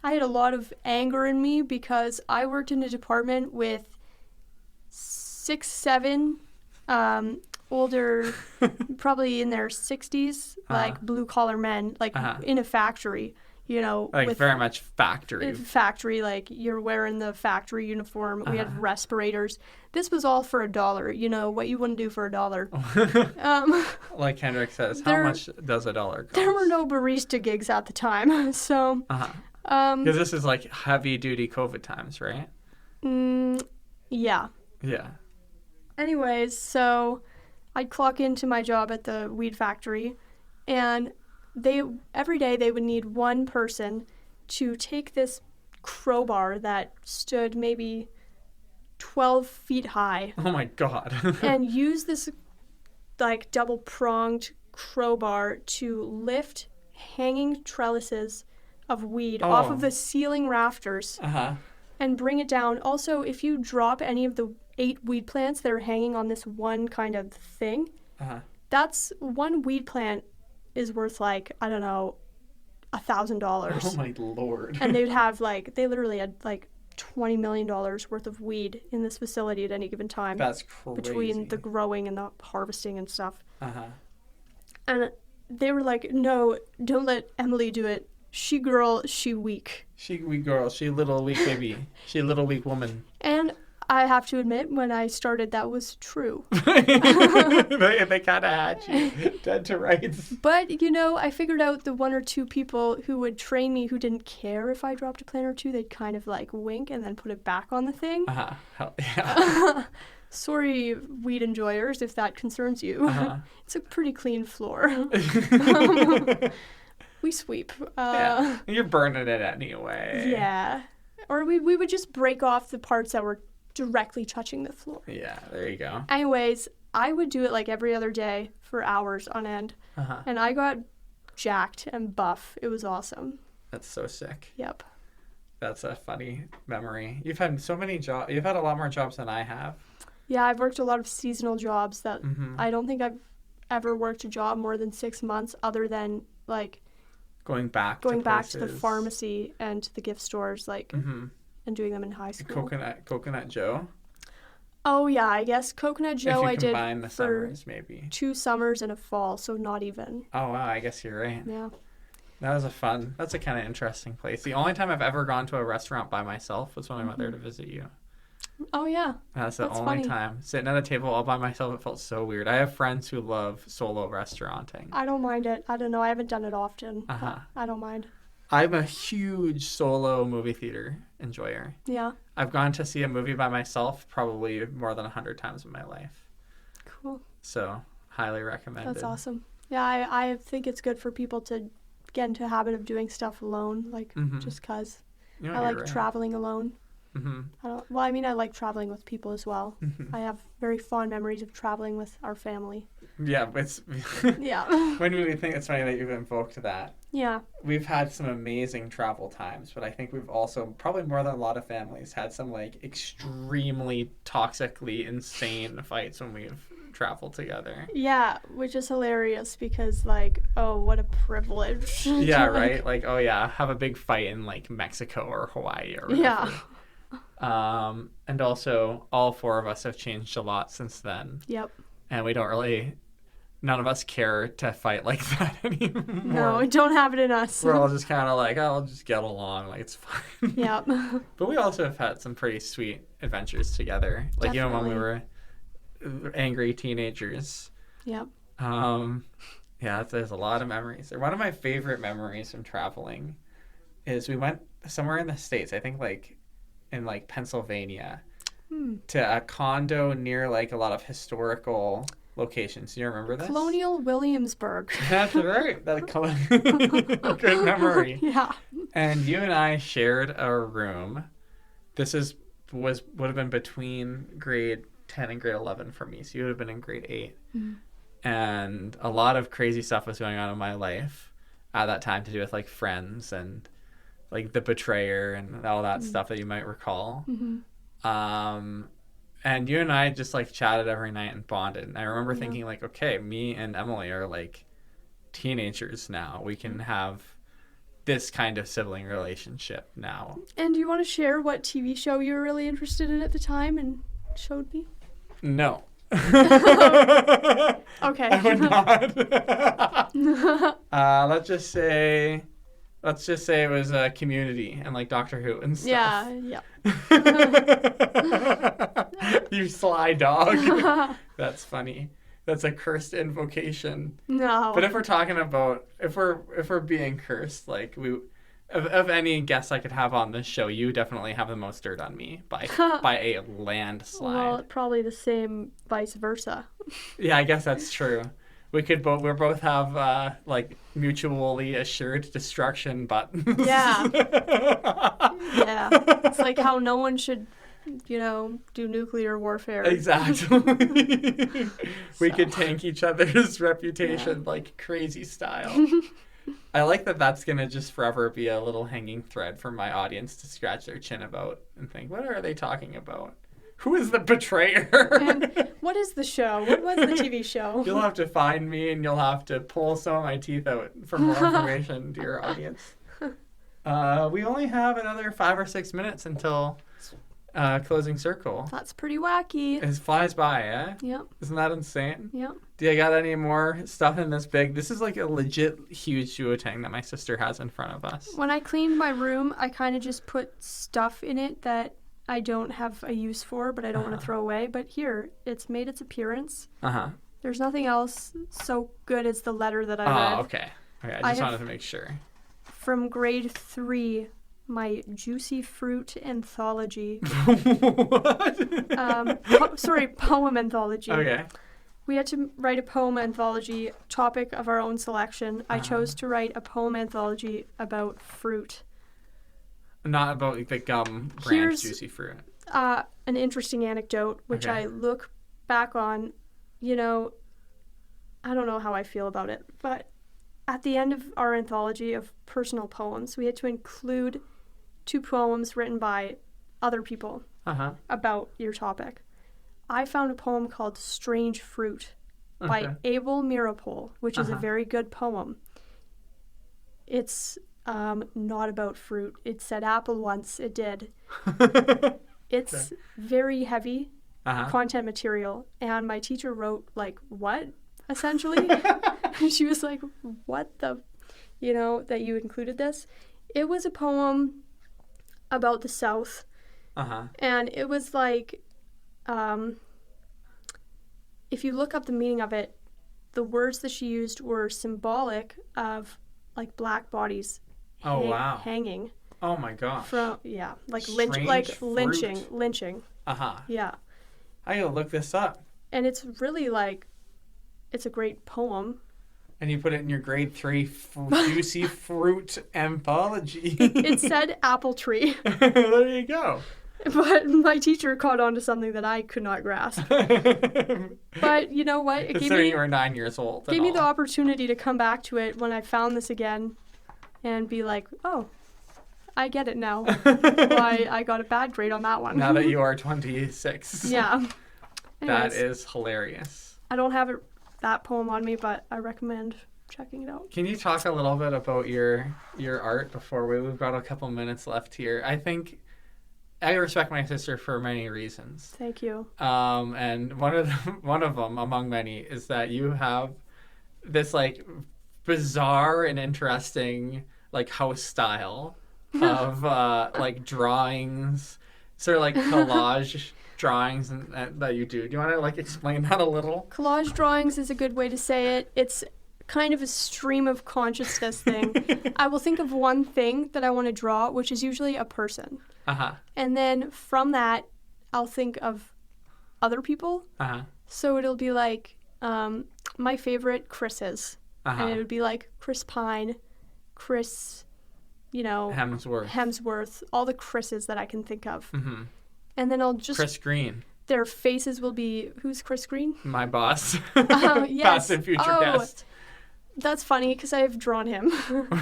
had a lot of anger in me because I worked in a department with 6, 7 older, probably in their 60s, like blue-collar men, like in a factory, Like with very much factory. Factory, like you're wearing the factory uniform. We had respirators. This was all for $1, what you wouldn't do for $1. Like Kendrick says, how much does $1 cost? There were no barista gigs at the time, so... Because this is like heavy-duty COVID times, right? Yeah. Yeah. Anyways, so I'd clock into my job at the weed factory, and every day they would need one person to take this crowbar that stood maybe 12 feet high. Oh my God. And use this like double-pronged crowbar to lift hanging trellises of weed off of the ceiling rafters and bring it down. Also, if you drop any of the 8 weed plants that are hanging on this one kind of thing, that's one weed plant is worth like, I don't know, $1,000. Oh my Lord. And they literally had like $20 million worth of weed in this facility at any given time. That's crazy. Between the growing and the harvesting and stuff. And they were like, no, don't let Emily do it. She girl, she weak. She weak girl, she little weak baby. She little weak woman. And I have to admit, when I started, that was true. they kind of had you dead to rights. But, you know, I figured out the 1 or 2 people who would train me who didn't care if I dropped a plant or 2. They'd kind of like wink and then put it back on the thing. Hell yeah. Sorry, weed enjoyers, if that concerns you. It's a pretty clean floor. We sweep. Yeah. You're burning it anyway. Yeah. Or we would just break off the parts that were directly touching the floor. Yeah, there you go. Anyways, I would do it like every other day for hours on end. And I got jacked and buff. It was awesome. That's so sick. Yep. That's a funny memory. You've had so many jobs. You've had a lot more jobs than I have. Yeah, I've worked a lot of seasonal jobs that I don't think I've ever worked a job more than 6 months other than like going back to the pharmacy and to the gift stores, like, and doing them in high school. Coconut Joe. Oh yeah, I guess Coconut Joe I did the for summers, maybe 2 summers and a fall, so not even. Oh wow, I guess you're right. Yeah. That's a kind of interesting place. The only time I've ever gone to a restaurant by myself was when I went there to visit you. Oh yeah. That's the only time. Sitting at a table all by myself, it felt so weird. I have friends who love solo restauranting. I don't mind it. I don't know. I haven't done it often. I don't mind. I'm a huge solo movie theater enjoyer. Yeah. I've gone to see a movie by myself probably more than 100 times in my life. Cool. So, highly recommended. That's awesome. Yeah, I think it's good for people to get into a habit of doing stuff alone, like just because I like traveling alone. I like traveling with people as well. I have very fond memories of traveling with our family. Yeah, it's When we think it's funny that you've invoked that. Yeah. We've had some amazing travel times, but I think we've also, probably more than a lot of families, had some like extremely toxically insane fights when we've traveled together. Yeah, which is hilarious because like, oh, what a privilege. Yeah, right? Like, oh yeah, have a big fight in like Mexico or Hawaii or whatever. Yeah. And also all 4 of us have changed a lot since then. Yep. And none of us care to fight like that anymore. No, we don't have it in us. We're all just kind of like, oh, I'll just get along. Like, it's fine. Yep. But we also have had some pretty sweet adventures together. Like, Definitely. even when we were angry teenagers. Yep. Yeah, there's a lot of memories. One of my favorite memories from traveling is we went somewhere in the States, I think like in like Pennsylvania, to a condo near like a lot of historical locations. Do you remember this? Colonial Williamsburg. That's right. Good memory. Yeah. And you and I shared a room. This would have been between grade 10 and grade 11 for me. So you would have been in grade 8. And a lot of crazy stuff was going on in my life at that time to do with like friends and like The Betrayer and all that stuff that you might recall. And you and I just like chatted every night and bonded. And I remember thinking like, okay, me and Emily are like teenagers now. We can have this kind of sibling relationship now. And do you want to share what TV show you were really interested in at the time and showed me? No. Okay. I would not. Let's just say it was a Community and like Doctor Who and stuff. Yeah. You sly dog. That's funny. That's a cursed invocation. No. But if we're talking about if we're being cursed, like of any guests I could have on this show, you definitely have the most dirt on me by a landslide. Well, probably the same vice versa. Yeah, I guess that's true. We both have like mutually assured destruction buttons. Yeah. Yeah. It's like how no one should do nuclear warfare. Exactly. We could tank each other's reputation like crazy style. I like that that's going to just forever be a little hanging thread for my audience to scratch their chin about and think, what are they talking about? Who is the betrayer? And what is the show? What was the TV show? You'll have to find me and you'll have to pull some of my teeth out for more information to your audience. We only have another 5 or 6 minutes until closing circle. That's pretty wacky. It flies by, eh? Yep. Isn't that insane? Yep. Do you got any more stuff in this big? This is like a legit huge duotang that my sister has in front of us. When I cleaned my room, I kind of just put stuff in it that I don't have a use for, but I don't want to throw away. But here, it's made its appearance. There's nothing else so good as the letter that I read. Oh, okay. Okay, I just wanted to make sure. From grade 3, my juicy fruit anthology. What? Poem anthology. Okay. We had to write a poem anthology, topic of our own selection. I chose to write a poem anthology about fruit. Not about like, the gum brand Here's juicy fruit. An interesting anecdote, which I look back on, I don't know how I feel about it, but at the end of our anthology of personal poems, we had to include 2 poems written by other people about your topic. I found a poem called Strange Fruit by Abel Mirapol, which is a very good poem. It's not about fruit. It said apple once. It did. It's very heavy content material. And my teacher wrote, like, what? Essentially. She was like, what the, that you included this? It was a poem about the South. And it was like, if you look up the meaning of it, the words that she used were symbolic of, like, black bodies hanging. Oh my gosh. Lynching. Yeah. I gotta look this up. And it's really like, it's a great poem. And you put it in your grade 3 juicy fruit anthology. It said apple tree. There you go. But my teacher caught on to something that I could not grasp. But you know what? It gave me, you were 9 years old. Gave me the opportunity to come back to it when I found this again and be like, oh, I get it now. Why I got a bad grade on that one. Now that you are 26. Yeah. That is hilarious. I don't have that poem on me, but I recommend checking it out. Can you talk a little bit about your art before we've got a couple minutes left here? I think I respect my sister for many reasons. Thank you. And one of them among many is that you have this like bizarre and interesting like house style of like drawings, sort of like collage drawings and that you do. Do you want to like explain that a little? Collage drawings is a good way to say it. It's kind of a stream of consciousness thing. I will think of one thing that I want to draw, which is usually a person. And then from that, I'll think of other people. So it'll be like my favorite Chris's. And it would be like Chris Pine, Chris, Hemsworth, all the Chris's that I can think of. And then I'll just... Chris Green. Their faces will be... Who's Chris Green? My boss. Yes. Past and future guest. That's funny because I have drawn him.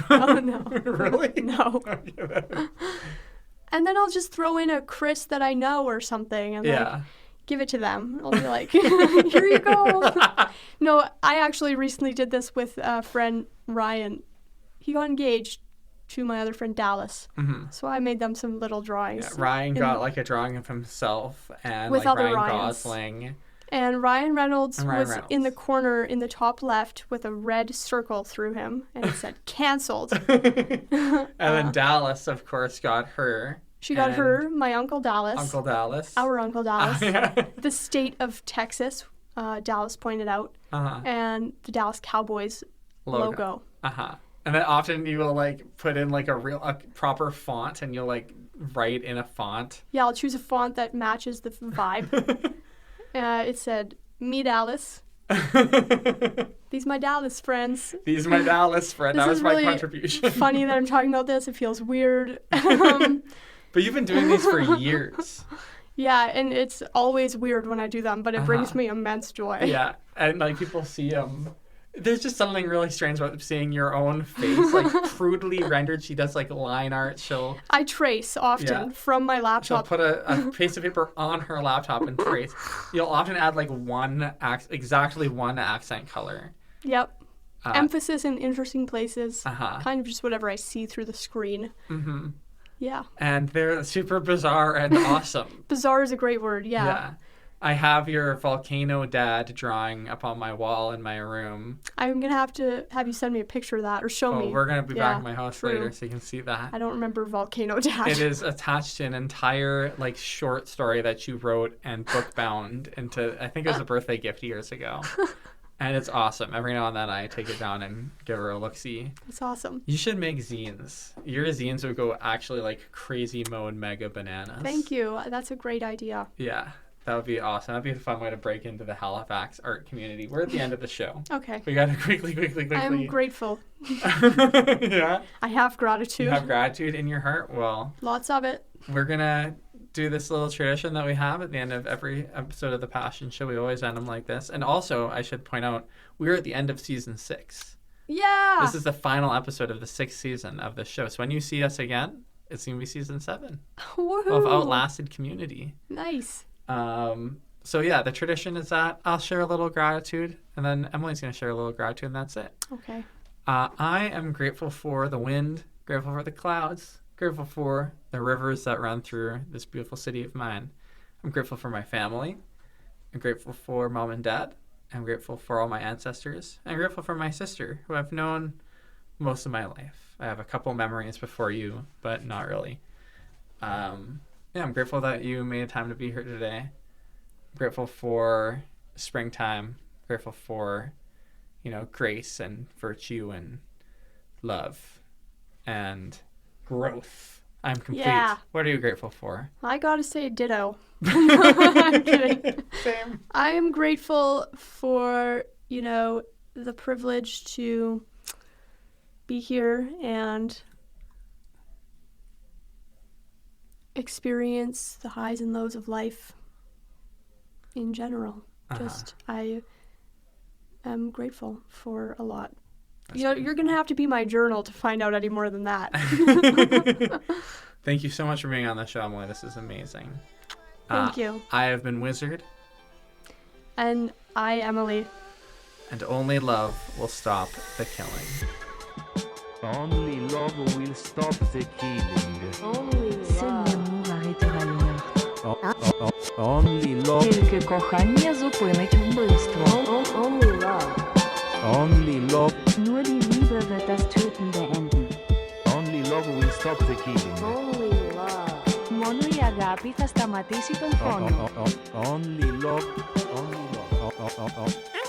Oh, no. Really? No. And then I'll just throw in a Chris that I know or something and like give it to them. I'll be like, here you go. No, I actually recently did this with a friend, Ryan. He got engaged to my other friend, Dallas. So I made them some little drawings. Yeah, Ryan got like a drawing of himself and with like other Ryan Ryans. Gosling. And Ryan Reynolds was in the corner in the top left with a red circle through him, and it said "canceled." And then Dallas, of course, got her. She got her, my Uncle Dallas. Uncle Dallas. Our Uncle Dallas. The state of Texas, Dallas pointed out. And the Dallas Cowboys logo. And then often you will like put in like a proper font, and you'll like write in a font. Yeah, I'll choose a font that matches the vibe. It said, "Me Dallas." These my Dallas friends. These my Dallas friends. That was my really contribution. Funny that I'm talking about this. It feels weird. But you've been doing these for years. Yeah, and it's always weird when I do them, but it brings me immense joy. Yeah, and like people see there's just something really strange about seeing your own face, like crudely rendered. She does like line art. I trace often from my She'll laptop. put a piece of paper on her laptop and trace. You'll often add like exactly one accent color. Yep. Emphasis in interesting places. Kind of just whatever I see through the screen. Mm-hmm. Yeah. And they're super bizarre and awesome. Bizarre is a great word, yeah. I have your volcano dad drawing up on my wall in my room. I'm going to have you send me a picture of that or show me. We're going to be back at my house later so you can see that. I don't remember volcano dad. It is attached to an entire like short story that you wrote and book bound into, I think it was a birthday gift years ago. And it's awesome. Every now and then I take it down and give her a look-see. It's awesome. You should make zines. Your zines would go actually like crazy mode mega bananas. Thank you. That's a great idea. Yeah, that would be awesome. That'd be a fun way to break into the Halifax art community. We're at the end of the show. Okay. We got to quickly. I'm grateful. Yeah? I have gratitude. You have gratitude in your heart? Well. Lots of it. We're going to do this little tradition that we have at the end of every episode of The Passion Show. We always end them like this. And also, I should point out, we're at the end of season 6. Yeah. This is the final episode of the 6th season of the show. So when you see us again, it's going to be season 7 of Outlasted Community. Nice. So yeah, the tradition is that I'll share a little gratitude, and then Emily's going to share a little gratitude, and that's it. Okay. I am grateful for the wind, grateful for the clouds, grateful for the rivers that run through this beautiful city of mine. I'm grateful for my family. I'm grateful for mom and dad. I'm grateful for all my ancestors. I'm grateful for my sister, who I've known most of my life. I have a couple memories before you, but not really. I'm grateful that you made time to be here today. I'm grateful for springtime. Grateful for, grace and virtue and love and growth. I'm complete. Yeah. What are you grateful for? I gotta say ditto. I'm kidding. Same. I am grateful for, the privilege to be here and experience the highs and lows of life in general. I am grateful for a lot. You're going to have to be my journal to find out any more than that. Thank you so much for being on the show, Emily. This is amazing. Thank you. I have been Wizard. And I, Emily. And only love will stop the killing. Only love will stop the killing. Seul l'amour arrêtera le meurtre. Only love. Тільки кохання зупинить вбивство. Only love. Only love. Nur die Liebe wird das Töten beenden. Only love will stop the killing. Only love. Μόνο η αγάπη θα σταματήσει τον πόνο. Only love. Only love.